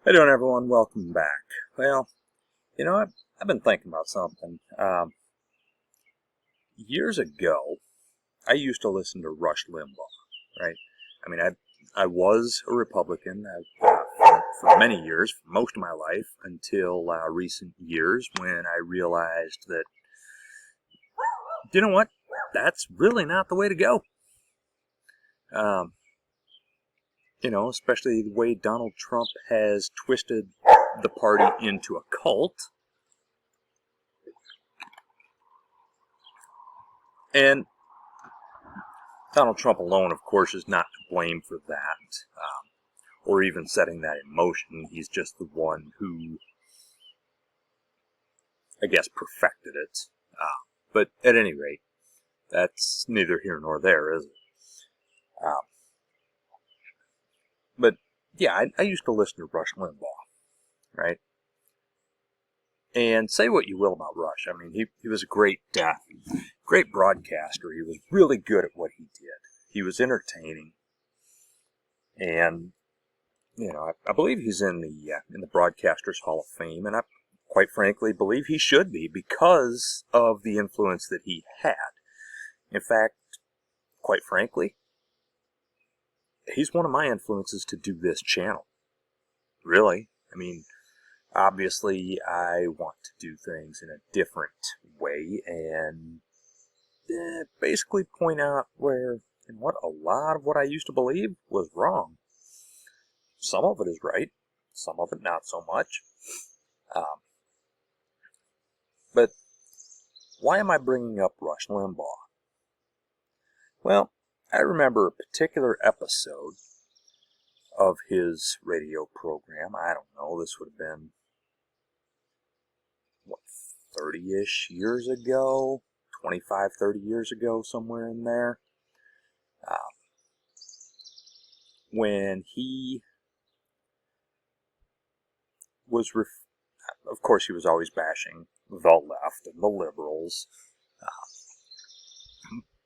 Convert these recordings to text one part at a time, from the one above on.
How you doing, everyone? Welcome back. Well, I've been thinking about something. Years ago, I used to listen to Rush Limbaugh, right? I mean, I was a Republican for many years, for most of my life, until recent years when I realized that, you know what? That's really not the way to go. Um, especially the way Donald Trump has twisted the party into a cult. And Donald Trump alone, of course, is not to blame for that, or even setting that in motion. He's just the one who, I guess, perfected it. But at any rate, that's neither here nor there, is it? Um, but yeah, I used to listen to Rush Limbaugh, right? And say what you will about Rush. I mean, he was a great broadcaster. He was really good at what he did. He was entertaining, and I believe he's in the Broadcasters Hall of Fame, and I quite frankly believe he should be because of the influence that he had. In fact, quite frankly, he's one of my influences to do this channel. Really. I mean, obviously I want to do things in a different way and basically point out where and what a lot of what I used to believe was wrong. Some of it is right, some of it not so much. But why am I bringing up Rush Limbaugh? Well, I remember a particular episode of his radio program. I don't know, this would have been, 30-ish years ago? 25, 30 years ago, somewhere in there. When he was, of course, he was always bashing the left and the liberals.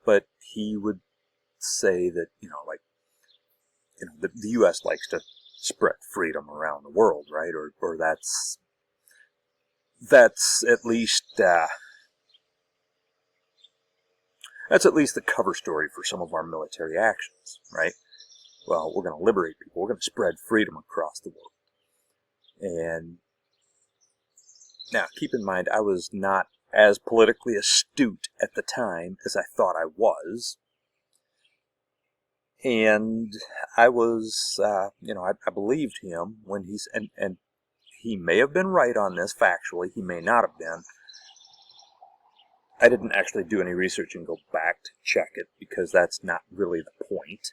But he would say that, the U.S. likes to spread freedom around the world, right? Or that's at least the cover story for some of our military actions, right? Well, we're going to liberate people. We're going to spread freedom across the world. And now, keep in mind, I was not as politically astute at the time as I thought I was. And I was, I believed him when he's, and he may have been right on this factually, he may not have been. I didn't actually do any research and go back to check it because that's not really the point.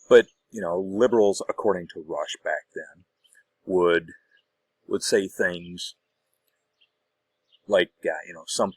But, liberals, according to Rush back then, would say things like, some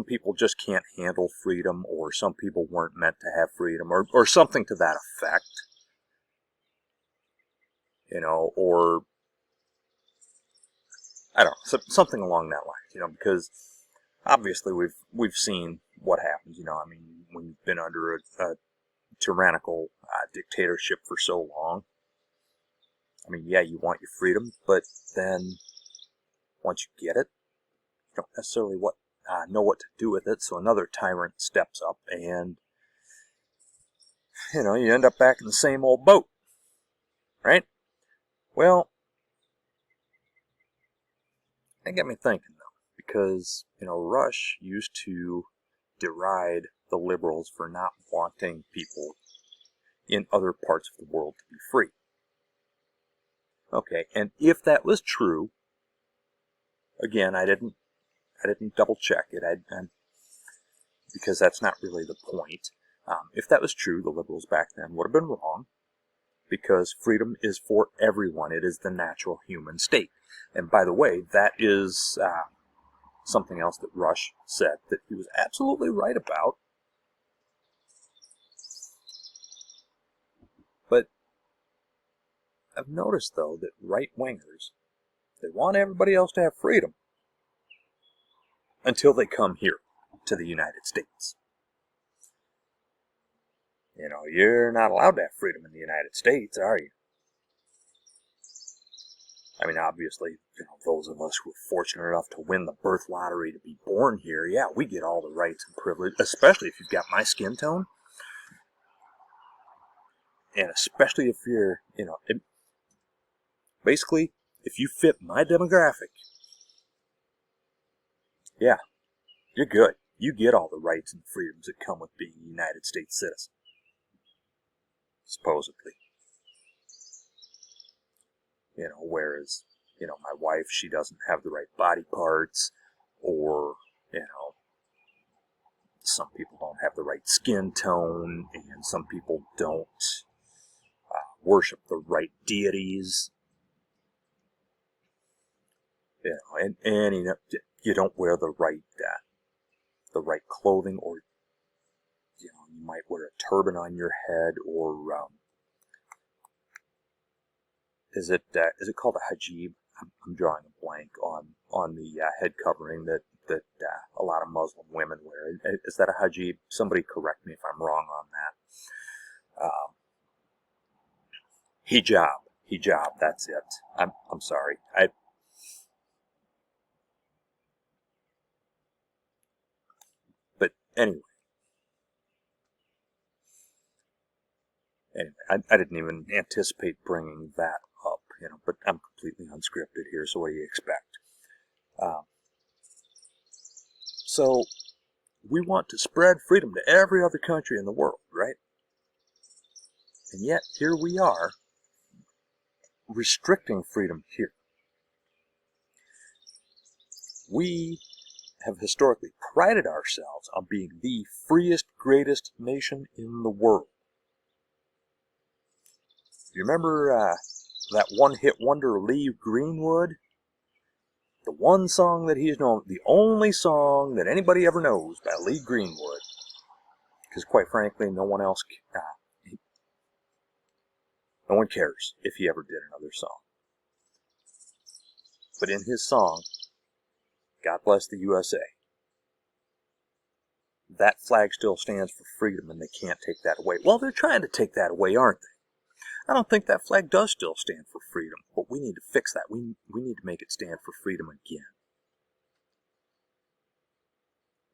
people just can't handle freedom, or some people weren't meant to have freedom, or something to that effect. Or I don't know, something along that line, because obviously we've seen what happens, I mean, when you've been under a tyrannical dictatorship for so long. I mean, yeah, you want your freedom, but then once you get it, you don't necessarily know what to do with it, so another tyrant steps up, and, you end up back in the same old boat, right? Well, that got me thinking, though, because, Rush used to deride the liberals for not wanting people in other parts of the world to be free. Okay, and if that was true, again, I didn't double check it, because that's not really the point. If that was true, the liberals back then would have been wrong, because freedom is for everyone. It is the natural human state. And by the way, that is something else that Rush said that he was absolutely right about. But I've noticed, though, that right-wingers, they want everybody else to have freedom until they come here to the United States. You're not allowed to have freedom in the United States, are you? I mean, obviously, those of us who are fortunate enough to win the birth lottery to be born here, yeah, we get all the rights and privilege, especially if you've got my skin tone. And especially if you're, basically, if you fit my demographic, yeah, you're good. You get all the rights and freedoms that come with being a United States citizen. Supposedly. Whereas, my wife, she doesn't have the right body parts, or, some people don't have the right skin tone, and some people don't worship the right deities. And you don't wear the right clothing, or you might wear a turban on your head, or is it called a hijab? I'm drawing a blank on the head covering that a lot of Muslim women wear. Is that a hijab? Somebody correct me if I'm wrong on that. Hijab. That's it. I'm sorry. But anyway, I didn't even anticipate bringing that up, but I'm completely unscripted here, so what do you expect? So, we want to spread freedom to every other country in the world, right? And yet, here we are, restricting freedom here. We have historically prided ourselves on being the freest, greatest nation in the world. You remember that one-hit wonder Lee Greenwood? The one song that he's known, the only song that anybody ever knows by Lee Greenwood. Because quite frankly, no one cares if he ever did another song. But in his song, God Bless the USA, that flag still stands for freedom, and they can't take that away. Well, they're trying to take that away, aren't they? I don't think that flag does still stand for freedom, but we need to fix that. We need to make it stand for freedom again.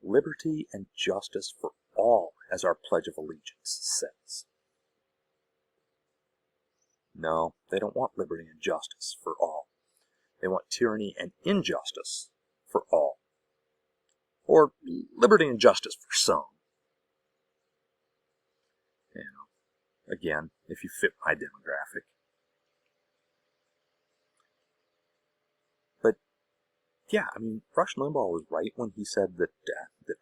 Liberty and justice for all, as our Pledge of Allegiance says. No, they don't want liberty and justice for all. They want tyranny and injustice for all. Or liberty and justice for some. Again, if you fit my demographic. But, yeah, I mean, Rush Limbaugh was right when he said that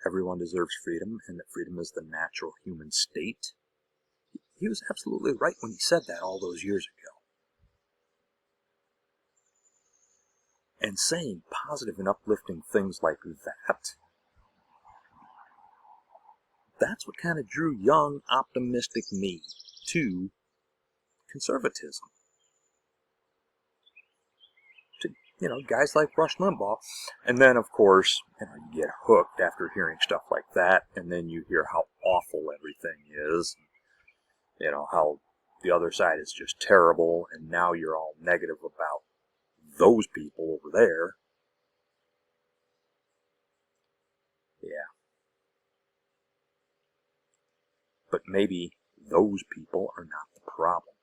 everyone deserves freedom, and that freedom is the natural human state. He was absolutely right when he said that all those years ago. And saying positive and uplifting things like that, that's what kind of drew young, optimistic me to conservatism. To, guys like Rush Limbaugh. And then, of course, you get hooked after hearing stuff like that, and then you hear how awful everything is. How the other side is just terrible, and now you're all negative about those people over there. Yeah. But maybe those people are not the problem.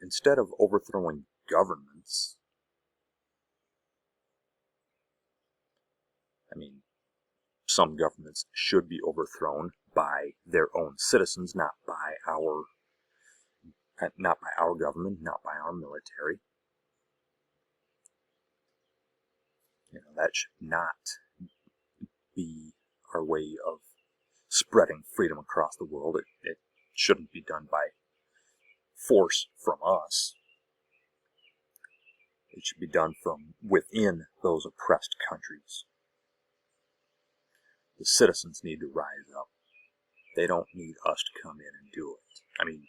Instead of overthrowing governments, I mean, some governments should be overthrown by their own citizens, not by our government, not by our military. That should not be our way of spreading freedom across the world. It shouldn't be done by force from us. It should be done from within those oppressed countries. The citizens need to rise up. They don't need us to come in and do it. I mean,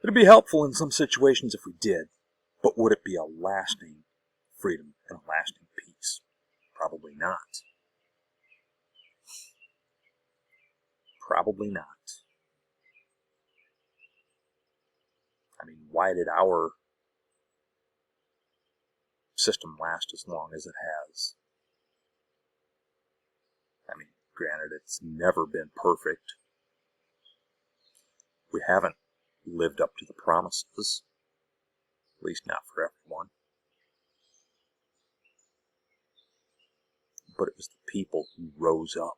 it'd be helpful in some situations if we did, but would it be a lasting freedom and a lasting peace? Probably not. Probably not. I mean, why did our system last as long as it has? I mean, granted, it's never been perfect. We haven't lived up to the promises, at least not for everyone. But it was the people who rose up.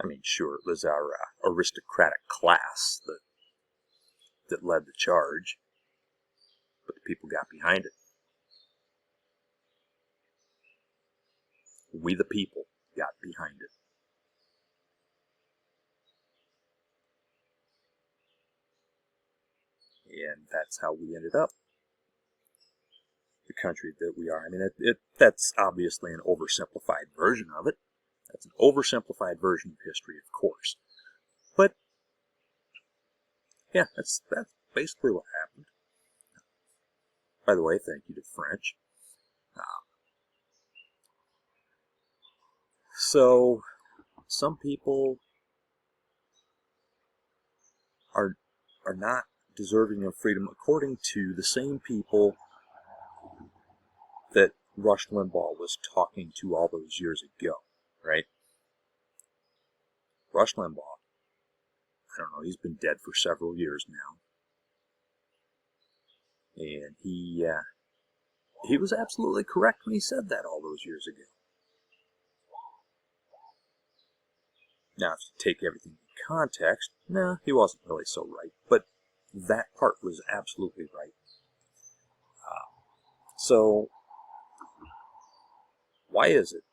I mean, sure, it was our aristocratic class that led the charge, but the people got behind it. We, the people, got behind it. And that's how we ended up the country that we are. I mean, that's obviously an oversimplified version of it. That's an oversimplified version of history, of course. But, yeah, that's basically what happened. By the way, thank you to the French. So, some people are not deserving of freedom according to the same people that Rush Limbaugh was talking to all those years ago, right? Rush Limbaugh, I don't know, he's been dead for several years now. And he was absolutely correct when he said that all those years ago. Now, if you take everything in context, no, he wasn't really so right. But that part was absolutely right. So, why is it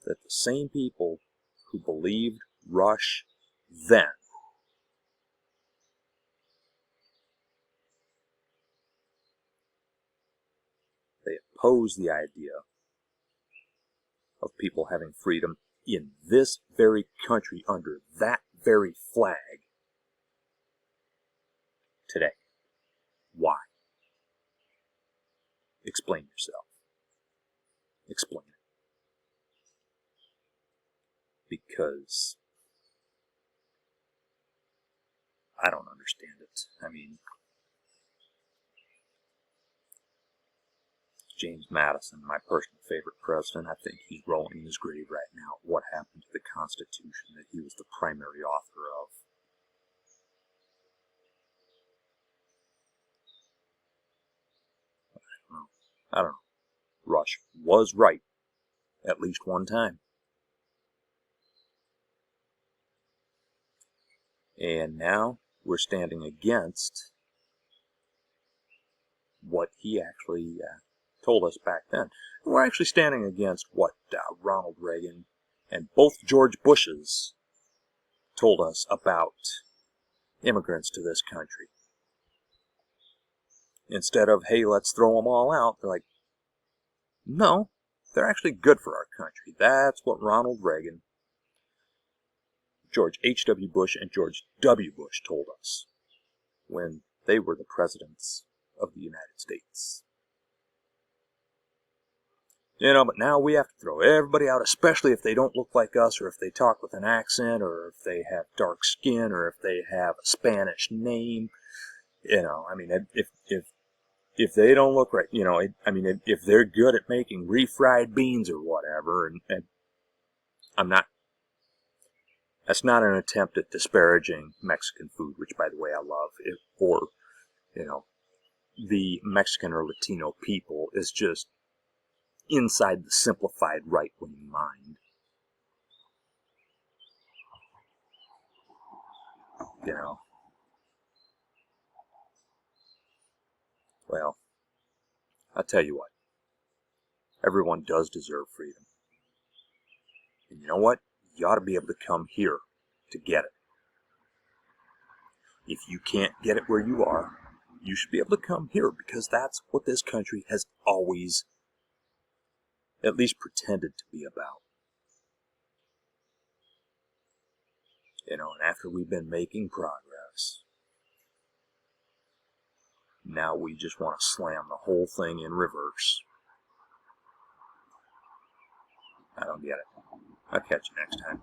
that the same people who believed Rush then they oppose the idea of people having freedom in this very country under that very flag today? Why? Explain yourself. Explain it. Because I don't understand it. I mean, James Madison, my personal favorite president, I think he's rolling in his grave right now. What happened to the Constitution that he was the primary author of? I don't know. Rush was right at least one time. And now we're standing against what he actually told us back then. And we're actually standing against what Ronald Reagan and both George Bushes told us about immigrants to this country. Instead of, hey, let's throw them all out, they're like, no, they're actually good for our country. That's what Ronald Reagan, George H.W. Bush, and George W. Bush told us when they were the presidents of the United States. You know, but now we have to throw everybody out, especially if they don't look like us, or if they talk with an accent, or if they have dark skin, or if they have a Spanish name. You know, I mean, if they don't look right, you know, I mean, if they're good at making refried beans or whatever, and I'm not, that's not an attempt at disparaging Mexican food, which, by the way, I love, or, you know, the Mexican or Latino people is just inside the simplified right-wing mind. You know, well, I'll tell you what, everyone does deserve freedom. And you know what? You ought to be able to come here to get it. If you can't get it where you are, you should be able to come here, because that's what this country has always at least pretended to be about. You know, and after we've been making progress, now we just want to slam the whole thing in reverse. I don't get it. I'll catch you next time.